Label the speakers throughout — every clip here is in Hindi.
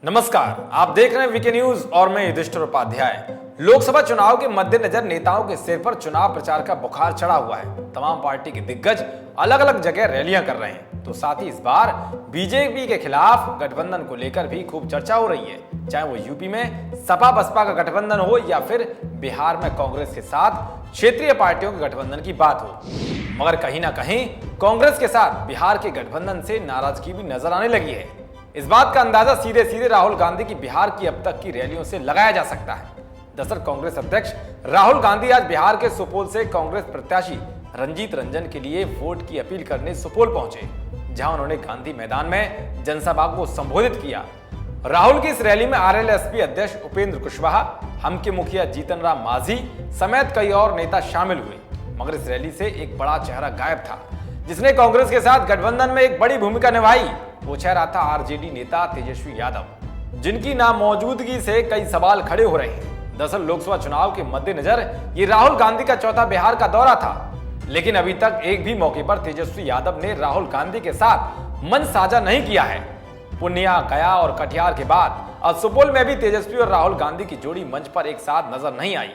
Speaker 1: नमस्कार, आप देख रहे हैं वीके न्यूज और मैं युधिष्ठिर उपाध्याय। लोकसभा चुनाव के मद्देनजर नेताओं के सिर पर चुनाव प्रचार का बुखार चढ़ा हुआ है। तमाम पार्टी के दिग्गज अलग अलग जगह रैलियां कर रहे हैं। तो साथ ही इस बार बीजेपी के खिलाफ गठबंधन को लेकर भी खूब चर्चा हो रही है, चाहे वो यूपी में सपा बसपा का गठबंधन हो या फिर बिहार में कांग्रेस के साथ क्षेत्रीय पार्टियों के गठबंधन की बात हो। मगर कहीं ना कहीं कांग्रेस के साथ बिहार के गठबंधन से नाराजगी भी नजर आने लगी है। इस बात का अंदाजा सीधे सीधे राहुल गांधी की बिहार की अब तक की रैलियों से लगाया जा सकता है। दरअसल कांग्रेस अध्यक्ष राहुल गांधी आज बिहार के सुपौल से कांग्रेस प्रत्याशी रंजीत रंजन के लिए वोट की अपील करने सुपौल पहुंचे, जहां उन्होंने गांधी मैदान में जनसभा को संबोधित किया। राहुल की इस रैली में आरएलएसपी अध्यक्ष उपेंद्र कुशवाहा, हम के मुखिया जीतन राम मांझी समेत कई और नेता शामिल हुए। मगर इस रैली से एक बड़ा चेहरा गायब था, जिसने कांग्रेस के साथ गठबंधन में एक बड़ी भूमिका निभाई। वो चेहरा था आरजेडी नेता तेजस्वी यादव, जिनकी नामौजूदगी से कई सवाल खड़े हो रहे हैं। दरअसल लोकसभा चुनाव के मद्देनजर ये राहुल गांधी का चौथा बिहार का दौरा था, लेकिन अभी तक एक भी मौके पर तेजस्वी यादव ने राहुल गांधी के साथ मंच साझा नहीं किया है। पूर्णिया, गया और कटिहार के बाद अब सुपौल में भी तेजस्वी और राहुल गांधी की जोड़ी मंच पर एक साथ नजर नहीं आई।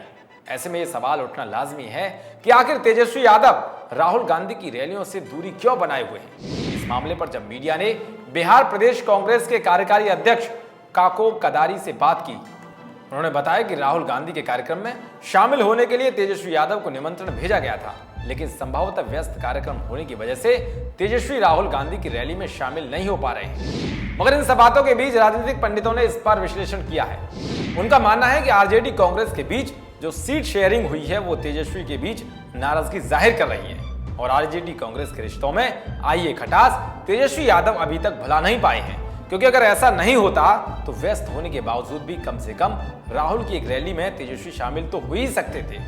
Speaker 1: ऐसे में ये सवाल उठना लाजमी है कि आखिर तेजस्वी यादव राहुल गांधी की रैलियों से दूरी क्यों बनाए हुए हैं। इस मामले पर जब मीडिया ने बिहार प्रदेश कांग्रेस के कार्यकारी अध्यक्ष काको कदारी से बात की, उन्होंने बताया कि राहुल गांधी के कार्यक्रम में शामिल होने के लिए तेजस्वी यादव को निमंत्रण भेजा गया था, लेकिन संभवतः व्यस्त कार्यक्रम होने की वजह से तेजस्वी राहुल गांधी की रैली में शामिल नहीं हो पा रहे हैं। मगर इन सब बातों के बीच राजनीतिक पंडितों ने इस पर विश्लेषण किया है। उनका मानना है कि आरजेडी कांग्रेस के बीच जो सीट शेयरिंग हुई है वो तेजस्वी के बीच नाराजगी जाहिर कर रही है, और आरजेडी कांग्रेस के रिश्तों में आई ये खटास तेजस्वी यादव अभी तक भुला नहीं पाए हैं। क्योंकि अगर ऐसा नहीं होता तो व्यस्त होने के बावजूद भी कम से कम राहुल की एक रैली में तेजस्वी शामिल तो हो ही सकते थे।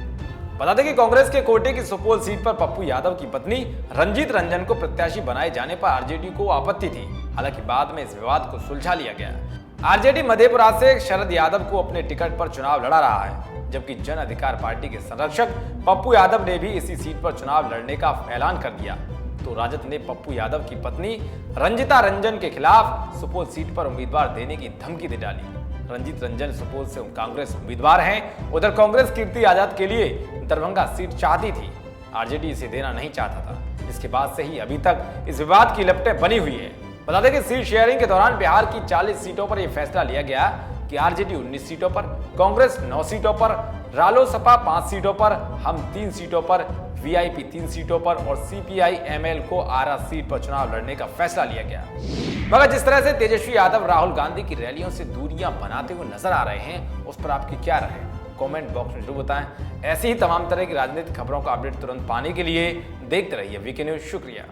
Speaker 1: बता दें कि कांग्रेस के कोटे की सुपौल सीट पर पप्पू यादव की पत्नी रंजीत रंजन को प्रत्याशी बनाए जाने पर आरजेडी को आपत्ति थी। हालांकि बाद में इस विवाद को सुलझा लिया गया। आरजेडी मधेपुरा से शरद यादव को अपने टिकट पर चुनाव लड़ा रहा है, जबकि जन अधिकार पार्टी के संरक्षक पप्पू यादव ने भी इसी सीट पर चुनाव लड़ने का ऐलान कर दिया। तो राजद ने पप्पू यादव की पत्नी रंजिता रंजन के खिलाफ सुपौल सीट पर उम्मीदवार देने की धमकी दे डाली। रंजीत रंजन सुपौल से कांग्रेस उम्मीदवार हैं। उधर कांग्रेस कीर्ति आजाद के लिए दरभंगा सीट चाहती थी, आरजेडी इसे देना नहीं चाहता था। इसके बाद से ही अभी तक इस विवाद की लपटें बनी हुई है। बता दें कि सीट शेयरिंग के दौरान बिहार की 40 सीटों पर यह फैसला लिया गया कि आरजेडी 19 सीटों पर, कांग्रेस 9 सीटों पर, रालोसपा 5 सीटों पर, हम 3 सीटों पर, वीआईपी 3 सीटों पर और सीपीआई एमएल को आरा सीट पर चुनाव लड़ने का फैसला लिया गया। मगर जिस तरह से तेजस्वी यादव राहुल गांधी की रैलियों से दूरियां बनाते हुए नजर आ रहे हैं, उस पर आपकी क्या राय है? कमेंट बॉक्स में जरूर बताएं। ऐसी ही तमाम तरह की राजनीतिक खबरों का अपडेट तुरंत पाने के लिए देखते रहिए वीके न्यूज। शुक्रिया।